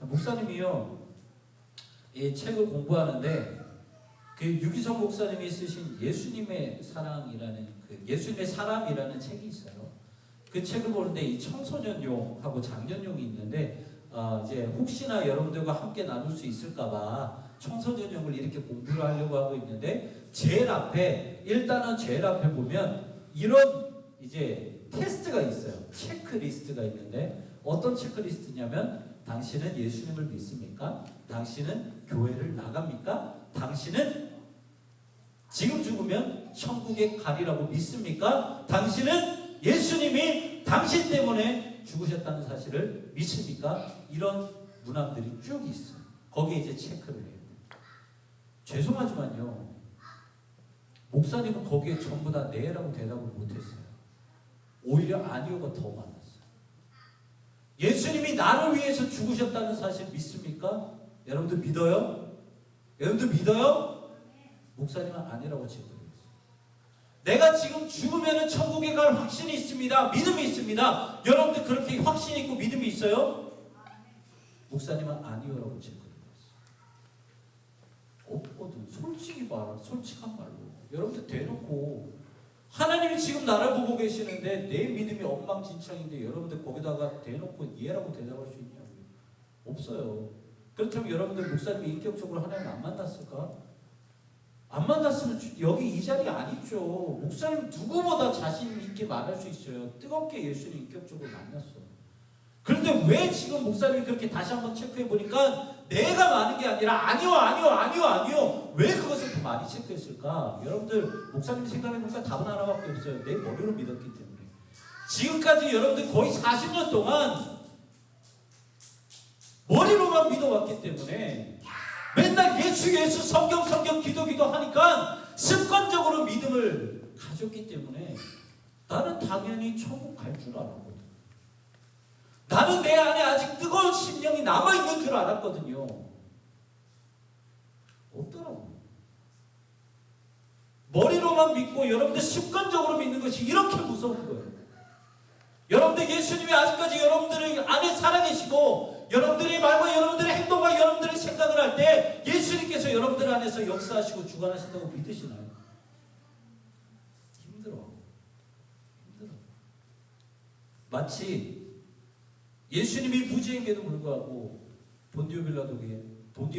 자, 목사님이요 이 책을 공부하는데 그 유기성 목사님이 쓰신 예수님의 사랑이라는 그 예수님의 사람이라는 책이 있어요. 그 책을 보는데 이 청소년용하고 장년용이 있는데 이제 혹시나 여러분들과 함께 나눌 수 있을까봐 청소년용을 이렇게 공부를 하려고 하고 있는데 일단은 제일 앞에 보면 이런 이제 테스트가 있어요. 체크리스트가 있는데 어떤 체크리스트냐면 당신은 예수님을 믿습니까? 당신은 교회를 나갑니까? 당신은 지금 죽으면 천국에 가리라고 믿습니까? 당신은 예수님이 당신 때문에 죽으셨다는 사실을 믿습니까? 이런 문항들이 쭉 있어요. 거기에 이제 체크를 해요. 죄송하지만요 목사님은 거기에 전부 다 네라고 대답을 못했어요. 오히려 아니오가 더 많았어요. 예수님이 나를 위해서 죽으셨다는 사실 믿습니까? 여러분들 믿어요? 여러분들 믿어요? 목사님은 아니라고 질문했어요. 내가 지금 죽으면 천국에 갈 확신이 있습니다. 믿음이 있습니다. 여러분들 그렇게 확신 있고 믿음이 있어요? 목사님은 아니요라고 질문했어요. 없거든. 솔직한 말로. 여러분들 대놓고 하나님이 지금 나를 보고 계시는데 내 믿음이 엉망진창인데 여러분들 거기다가 대놓고 예라고 대답할 수 있냐고요? 없어요. 그렇다면 여러분들 목사님이 인격적으로 하나님 안 만났을까? 안 만났으면 여기 이 자리에 안 있죠. 목사님 누구보다 자신 있게 말할 수 있어요. 뜨겁게 예수님 인격적으로 만났어. 그런데 왜 지금 목사님이 그렇게 다시 한번 체크해 보니까 내가 많은 게 아니라 아니요 왜 그것을 더 많이 체크했을까? 여러분들 목사님 생각해 보니까 답은 하나밖에 없어요. 내 머리로 믿었기 때문에. 지금까지 여러분들 거의 40년 동안 머리로만 믿어왔기 때문에 맨날 예수 성경 기도 하니까 습관적으로 믿음을 가졌기 때문에 나는 당연히 천국 갈 줄 알았거든. 나는 내 안에 아직 뜨거운 심령이 남아있는 줄 알았거든요. 없더라고. 머리로만 믿고 여러분들 습관적으로 믿는 것이 이렇게 무서운 거예요. 여러분들 예수님이 아직까지 여러분들 안에 살아계시고 여러분들의 말과 여러분들의 행동과 여러분들의 생각을 할 때 예수님께서 여러분들 안에서 역사하시고 주관하신다고 믿으시나요? 힘들어. 마치 예수님이 무죄임에도 불구하고 본디오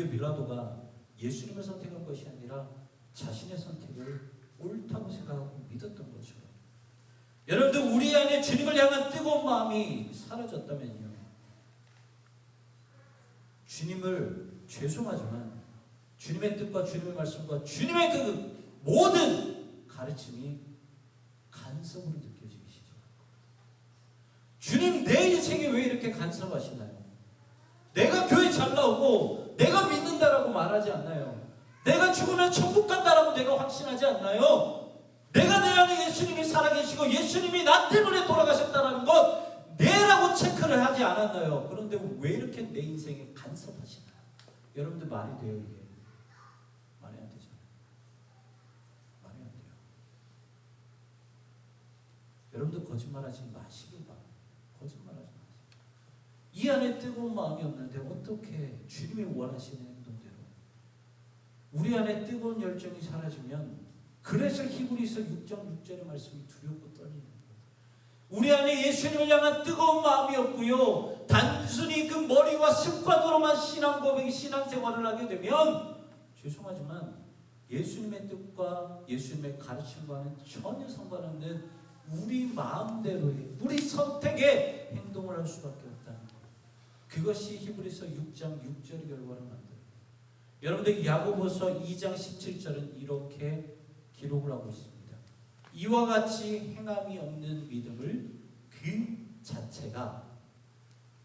빌라도가 예수님을 선택한 것이 아니라 자신의 선택을 옳다고 생각하고 믿었던 거죠. 여러분들 우리 안에 주님을 향한 뜨거운 마음이 사라졌다면요. 주님을 죄송하지만 주님의 뜻과 주님의 말씀과 주님의 그 모든 가르침이 간섭으로 느껴지기 시작합니다. 주님 내 인생에 왜 이렇게 간섭하시나요? 내가 교회 잘 나오고 내가 믿는다라고 말하지 않나요? 내가 죽으면 천국 간다라고 내가 확신하지 않나요? 내가 내 안에 예수님이 살아계시고 예수님이 나 때문에 돌아가셨다는 것 내라고 체크를 하지 않았나요? 그런데 왜 이렇게 내 인생에 간섭하시나요? 여러분들 말이 돼요 이게? 말이 안 되잖아요. 말이 안 돼요. 여러분들 거짓말하지 마시길 바랍니다. 거짓말하지 마세요. 이 안에 뜨거운 마음이 없는데 어떻게 주님이 원하시는 행동대로 우리 안에 뜨거운 열정이 사라지면 그래서 히브리서 6장 6절의 말씀이 두렵고 떨리는 거예요. 우리 안에 예수님을 향한 뜨거운 마음이 없고요. 단순히 그 머리와 습관으로만 신앙 고백, 신앙생활을 하게 되면 죄송하지만 예수님의 뜻과 예수님의 가르침과는 전혀 상관없는 우리 마음대로의 우리 선택에 행동을 할 수밖에 없다는 거예요. 그것이 히브리서 6장 6절의 결과를 만들어요. 여러분들 야고보서 2장 17절은 이렇게 기록을 하고 있습니다. 이와 같이 행함이 없는 믿음을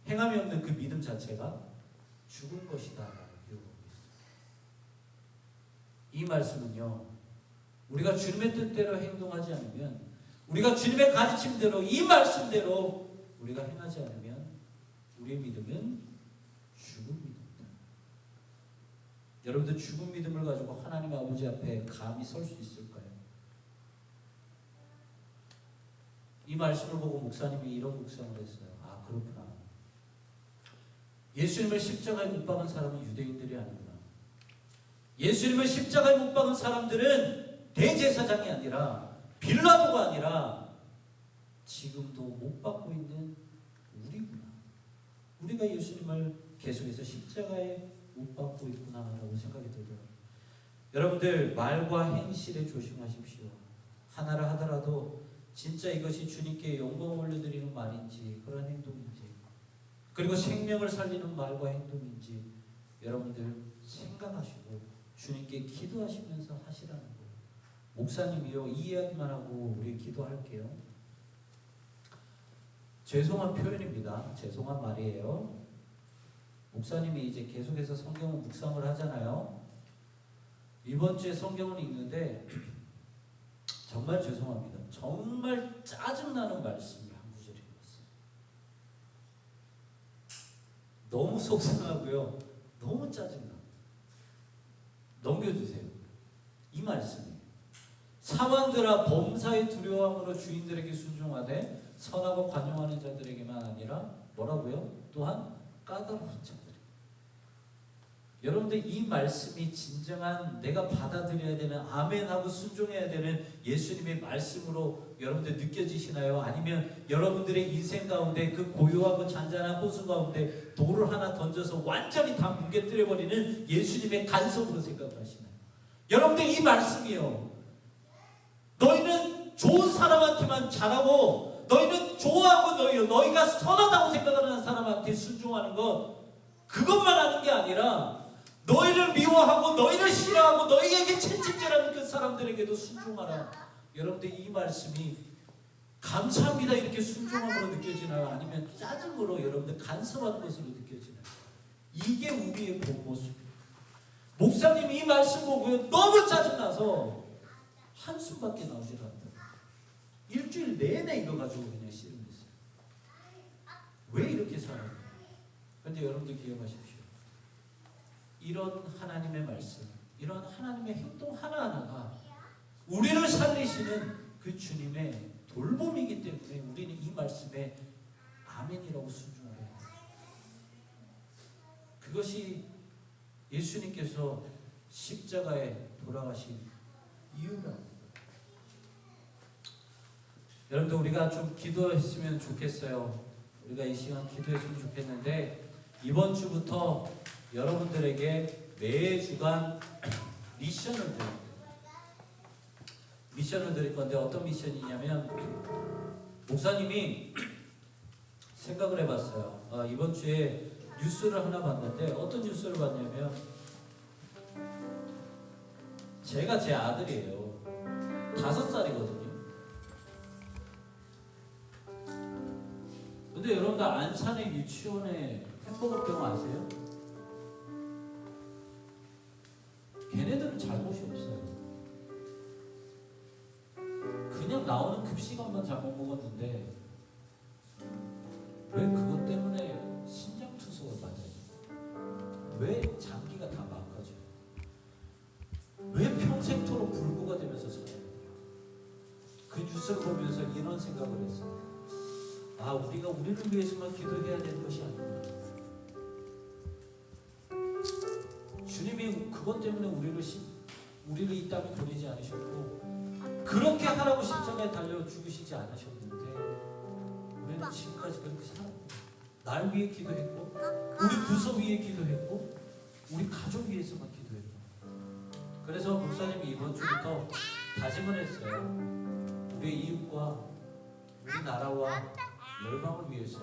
행함이 없는 그 믿음 자체가 죽은 것이다 라고 기록하고 있습니다. 이 말씀은요, 우리가 주님의 뜻대로 행동하지 않으면, 우리가 주님의 가르침대로 이 말씀대로 우리가 행하지 않으면 우리의 믿음은 죽은 믿음이다. 여러분들 죽은 믿음을 가지고 하나님 아버지 앞에 감히 설 수 있을까요? 이 말씀을 보고 목사님이 이런 묵상을 했어요. 아, 그렇구나. 예수님을 십자가에 못 박은 사람은 유대인들이 아니구나. 예수님을 십자가에 못 박은 사람들은 대제사장이 아니라 빌라도가 아니라 지금도 못 박고 있는 우리구나. 우리가 예수님을 계속해서 십자가에 못 박고 있구나라고 생각이 들어요. 여러분들 말과 행실에 조심하십시오. 하나를 하더라도 진짜 이것이 주님께 영광을 올려드리는 말인지 그런 행동인지 그리고 생명을 살리는 말과 행동인지 여러분들 생각하시고 주님께 기도하시면서 하시라는 거예요. 목사님이요 이 이야기만 하고 우리 기도할게요. 죄송한 표현입니다. 죄송한 말이에요. 목사님이 이제 계속해서 성경을 묵상을 하잖아요. 이번 주에 성경을 읽는데 정말 죄송합니다. 정말 짜증나는 말씀이 한 구절이 있었어요. 너무 속상하고요. 너무 짜증나. 넘겨주세요. 이 말씀이에요. 사원들아 범사의 두려움으로 주인들에게 순종하되 선하고 관용하는 자들에게만 아니라 뭐라고요? 또한 까다로운 자들. 여러분들 이 말씀이 진정한 내가 받아들여야 되는 아멘하고 순종해야 되는 예수님의 말씀으로 여러분들 느껴지시나요? 아니면 여러분들의 인생 가운데 그 고요하고 잔잔한 호수 가운데 돌을 하나 던져서 완전히 다 뭉개뜨려버리는 예수님의 간섭으로 생각하시나요? 여러분들 이 말씀이요. 너희는 좋은 사람한테만 잘하고 너희는 좋아하고 너희가 선하다고 생각하는 사람한테 순종하는 것 그것만 하는 게 아니라 너희를 미워하고 너희를 싫어하고 너희에게 채찍질하는 그 사람들에게도 순종하라. 여러분들 이 말씀이 감사합니다 이렇게 순종함으로 느껴지나요? 아니면 짜증으로 여러분들 간섭하는 것으로 느껴지나요? 이게 우리의 모습입니다. 목사님이 이 말씀 보고요 너무 짜증나서 한숨밖에 나오질 않더라고요. 일주일 내내 이거 가지고 그냥 씨름했어요. 왜 이렇게 살아요? 그런데 여러분들 기억하십시오. 이런 하나님의 말씀, 이런 하나님의 행동 하나하나가 우리를 살리시는 그 주님의 돌봄이기 때문에 우리는 이 말씀에 아멘이라고 순종을 해요. 그것이 예수님께서 십자가에 돌아가신 이유가 여러분들 우리가 좀 기도했으면 좋겠어요. 우리가 이 시간 기도했으면 좋겠는데 이번 주부터 여러분들에게 매주간 미션을 드릴 건데 어떤 미션이냐면 목사님이 생각을 해봤어요. 이번 주에 뉴스를 하나 봤는데 어떤 뉴스를 봤냐면 제가 제 아들이에요. 5살이거든요. 근데 여러분들 안산의 유치원에 햄버거 병 아세요? 걔네들은 잘못이 없어요. 급식만 잘못 먹었는데 왜 그것 때문에 신장 투석을 받아요? 왜 장기가 다 망가져요? 왜 평생토록 불구가 되면서 살아요? 그 뉴스를 보면서 이런 생각을 했어요. 아, 우리가 우리를 위해서만 기도해야 되는 것이 아니구나. 주님이 그것 때문에 우리를 이 땅에 보내지 않으셨고 그렇게 하라고 십자가에 달려 죽으시지 않으셨는데 우리는 지금까지 그렇게 살았고 날 위해 기도했고 우리 부서 위해 기도했고 우리 가족 위해서만 기도했고 그래서 목사님이 이번 주부터 다짐을 했어요. 우리의 이웃과 우리 나라와 열방을 위해서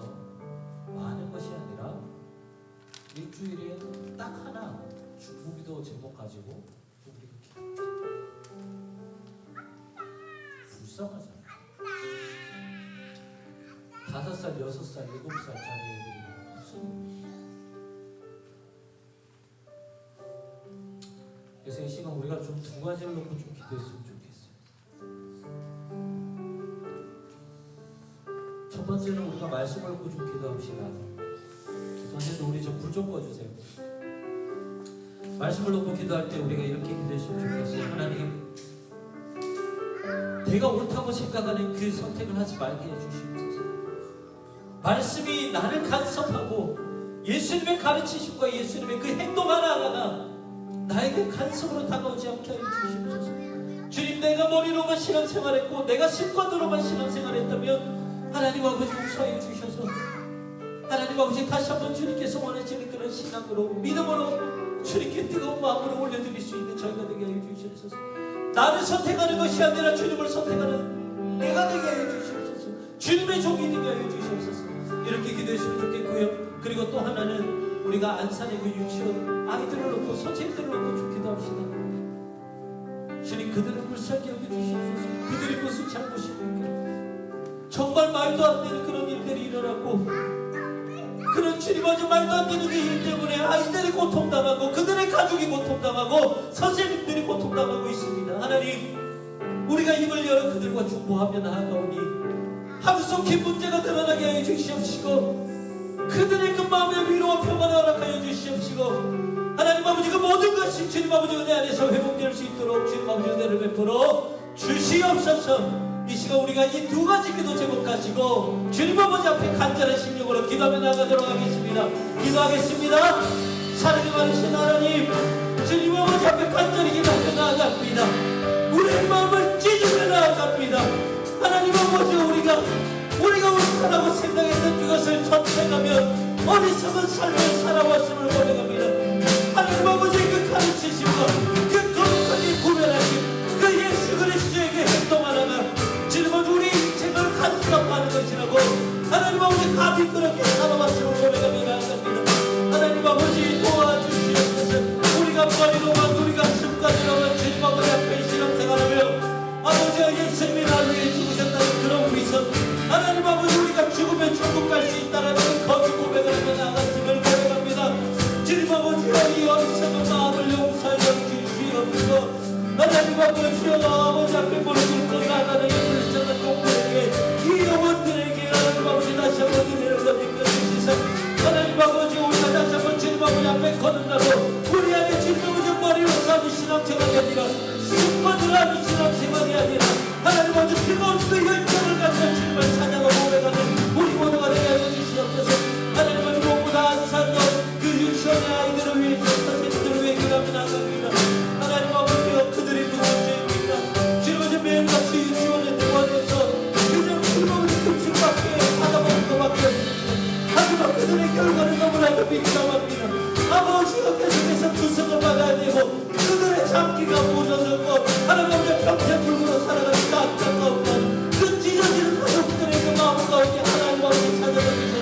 많은 것이 아니라 일주일에 딱 하나 중국기도 제목 가지고 우리가 기도하자. 불쌍하잖아. 5살, 6살, 7살짜리 애들이 무슨. 그래서 이 시간 우리가 좀 두 가지를 놓고 좀 기도했으면 좋겠어요. 첫 번째는 우리가 말씀을 놓고 좀 기도합시다. 기도하는데 우리 좀 불 좀 꺼주세요. 말씀을 놓고 기도할 때 우리가 이렇게 기도했으면 좋겠어요. 하나님, 내가 옳다고 생각하는 그 선택을 하지 말게 해주시옵소서. 말씀이 나를 간섭하고 예수님의 가르치심과 예수님의 그 행동 하나하나가 나에게 간섭으로 다가오지 않게 하여 주시옵소서. 주님, 내가 머리로만 신앙생활했고 내가 습관으로만 신앙생활했다면 하나님 아버지 용서해 주셔서 하나님 아버지 다시 한번 주님께서 원하시는 그런 신앙으로 믿음으로 주님께 뜨거운 마음으로 올려드릴 수 있는 저희가 되게 하여 주시옵소서. 나를 선택하는 것이 아니라 주님을 선택하는 내가 되게 하여 주시옵소서. 주님의 종이 되게 하여 주시옵소서. 이렇게 기도했으면 좋겠고요. 그리고 또 하나는 우리가 안산의 그 유치원 아이들을 놓고 선생님들을 놓고 좀 기도합시다. 주님, 그들을 불쌍히 여겨주시옵소서. 그들이 무슨 잘못입니까? 정말 말도 안 되는 그런 일들이 일어났고 그런 주님 아주 말도 안 되는 일 때문에 아이들이 고통당하고 그들의 가족이 고통당하고 선생님들이 고통당하고 있습니다. 하나님, 우리가 입을 열어 그들과 중보하며 나아가오니 하루속히 문제가 드러나게 하여 주시옵시고 그들의 그 마음의 위로와 평안을 허락하여 주시옵시고 하나님 아버지 그 모든 것이 주님 아버지 은혜 안에서 회복될 수 있도록 주님 아버지 은혜를 베풀어 주시옵소서. 이 시간 우리가 이 두 가지 기도 제목 가지고 주님 아버지 앞에 간절한 심령으로 기도하며 나가도록 하겠습니다. 기도하겠습니다. 사랑이 많으신 하나님, 주님 아버지 앞에 간절히 기도하며 나아갑니다. 우리의 마음을 찢으며 나아갑니다. 하나님 아버지, 우리가 옳다라고 생각했던 그것을 선택하며 어리석은 삶을 살아왔음을 고백합니다. 하나님 아버지, 그 가르치심과 그 거룩하게 구별하심 그 예수 그리스도의 그 행동 하나가 주님 아버지 우리 인생을 간섭하는 것이라고 하나님 아버지 감히 그렇게 살아왔음을 고백합니다. 하나님 아버지 도와주시옵소서. 우리가 머리로만 우리가 습관으로만 주님 아버지 앞에 신앙생활하며 아버지 예수님이 나를 위해 죽으셨다는 그런 위선 하나님 아버지 우리가 죽으면 천국 갈 수 있다는 거기 고백을 하며 나갔음을 고백합니다. 주님 아버지 이 어리석은 마음을 용서하여 주시옵소서. 하나님 아버지 아버지 앞에 무릎을 꿇고 나가는 불쌍한 종들에게 이 영혼들에게 하나님 아버지 다시 한번 은혜를 베풀어 주시사 하나님 아버지 우리가 다시 한번 주님 아버지 앞에 거듭나고 우리 안에 주님 아버지 머리로 사는 신앙생활이 아니라 습관으로 하는 신앙생활이 아니라 하나님 아버지 뜨거운 그 열정을 가진 주님을 찬양하고 고백하는 우리 모두가 되게 하여 주시옵소서. 하나님 아버지 무엇보다 안산도 그 유치원의 아이들을 위해 선생님들을 위해 기도하며 나갑니다. 하나님 아버지여, 그들이 무슨 죄입니까? 주님 아버지 매일같이 유치원에 대원해서 그냥 주님 아버지 급식밖에 받아먹는 것밖에 하지만 그들의 결과는 너무나도 민감합니다. 아버지여, 계속해서 구속을 받아야 되고 그들의 장기가 무너졌고 하나님 아버지 평생 불구로 살아가니까 안타까운 그 찢어지는 가족들의 그 마음 가운데 하나님 아버지 찾아주셔서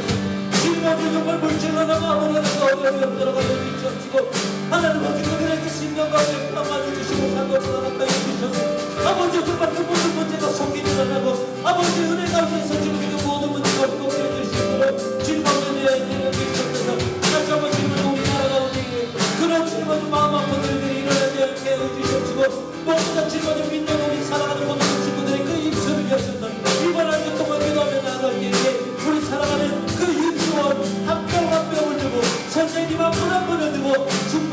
주님 아버지 정말 물질하나 마음으로 내가 어려움이 없도록 하여 주시옵시고 하나님 아버지 그들에게 신령 가운데 평안을 주시고 상급을 허락하여 주셔서 아버지 정말 그 모든 문제가 속히 드러나고 아버지 은혜 가운데서 주님의 그 모든 문제가 회복되어 주시도록 주님 아버지 내어 주시옵소서. 다시 한번 주님을 우리나라 가운데 그런 주님 아버지 마음 아픈 일들이 일어나게 하여 주시옵시고 무엇보다 주님 아버지 믿는 우리 사랑하는 모든 친구들의 그 입술을 여셨던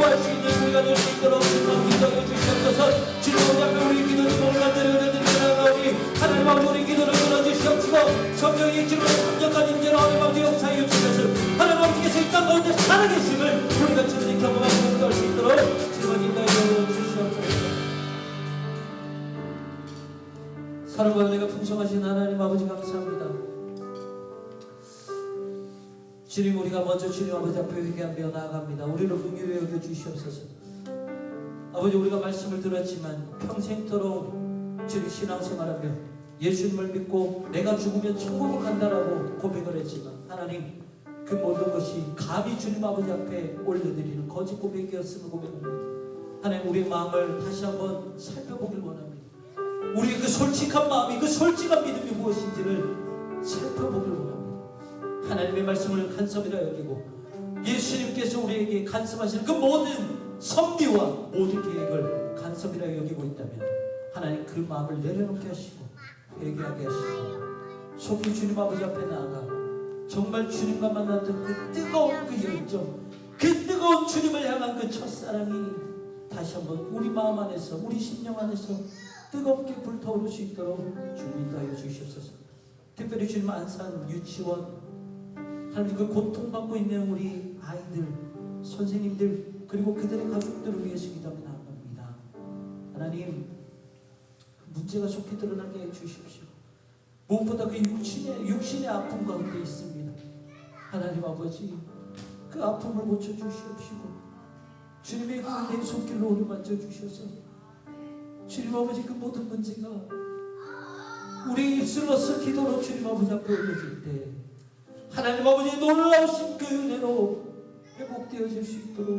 구할 수 있는 우리가 될 수 있도록 기도해 주시옵소서. 주님 아버지 앞에 우리 기도 제목을 드려나가오니 하나님 아버지 우리 기도를 들어주시옵시고 성령의 기름으로 강력한 임재로 하나님 아버지 역사해 주시옵소서. 하나님 아버지께서 이 땅 가운데 살아계심을 우리가 충분히 경험하고 할 수 있도록 주님 인도해 주시옵소서. 사랑과 은혜가 풍성하신 하나님 아버지 감사합니다. 주님 우리가 먼저 주님 아버지 앞에 회개하며 나아갑니다. 우리를 긍휼히 여겨 주시옵소서. 아버지 우리가 말씀을 들었지만 평생토록 주님 신앙생활하며 예수님을 믿고 내가 죽으면 천국을 간다라고 고백을 했지만 하나님 그 모든 것이 감히 주님 아버지 앞에 올려드리는 거짓 고백이었음을 고백합니다. 하나님 우리의 마음을 다시 한번 살펴보길 원합니다. 우리의 그 솔직한 마음이 그 솔직한 믿음이 무엇인지를 살펴보길 원합니다. 하나님의 말씀을 간섭이라 여기고 예수님께서 우리에게 간섭하시는 그 모든 섭리와 모든 계획을 간섭이라 여기고 있다면 하나님 그 마음을 내려놓게 하시고 회개하게 하시고 속히 주님 아버지 앞에 나아가 정말 주님과 만났던 그 뜨거운 그 열정, 그 뜨거운 주님을 향한 그 첫사랑이 다시 한번 우리 마음 안에서 우리 심령 안에서 뜨겁게 불타오를 수 있도록 주님 인도하여 주시옵소서. 특별히 주님 안산 유치원 하나님 그 고통받고 있는 우리 아이들, 선생님들 그리고 그들의 가족들을 위해서 기도하며 나아갑니다. 하나님 문제가 속히 드러나게 해 주십시오. 무엇보다 그 육신의 아픔 가운데 있습니다. 하나님 아버지 그 아픔을 고쳐주시옵시고 주님의 그 내 손길로 우리 만져주셔서 주님 아버지 그 모든 문제가 우리 입술로서 기도로 주님 아버지 앞에 올려질 때 하나님 아버지 놀라우신 그 은혜로 회복되어질 수 있도록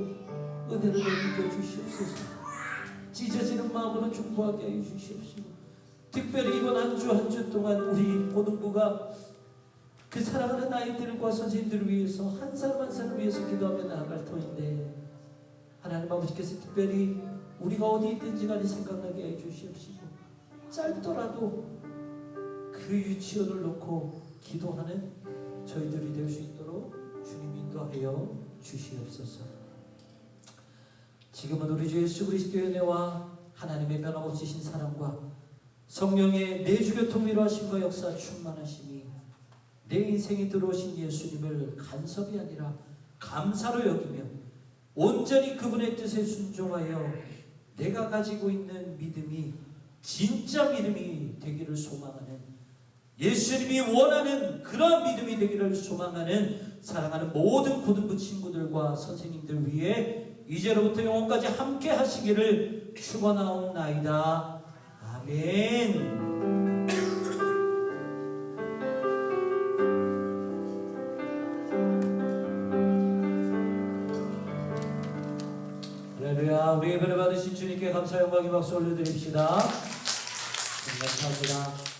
은혜를 내려 주시옵소서. 찢어지는 마음으로 중보하게 해 주시옵시고 특별히 이번 한 주 동안 우리 고등부가 그 사랑하는 아이들과 선생님들을 위해서 한 사람 한 사람 위해서 기도하며 나아갈 터인데 하나님 아버지께서 특별히 우리가 어디 있든지 간에 생각나게 해 주시옵시고 짧더라도 그 유치원을 놓고 기도하는 저희들이 될 수 있도록 주님 인도하여 주시옵소서. 지금은 우리 주 예수 그리스도의 은혜와 하나님의 변함없으신 사랑과 성령의 내주교통 위로하심과 역사 충만하심이 내 인생에 들어오신 예수님을 간섭이 아니라 감사로 여기며 온전히 그분의 뜻에 순종하여 내가 가지고 있는 믿음이 진짜 믿음이 되기를 소망하는 예수님이 원하는 그런 믿음이 되기를 소망하는 사랑하는 모든 고등부 친구들과 선생님들 위해 이제로부터 영원까지 함께 하시기를 축원하옵나이다. 아멘. 할렐루야. 우리 예배를 받으신 주님께 감사 영광의 박수 올려드립시다. 감사합니다.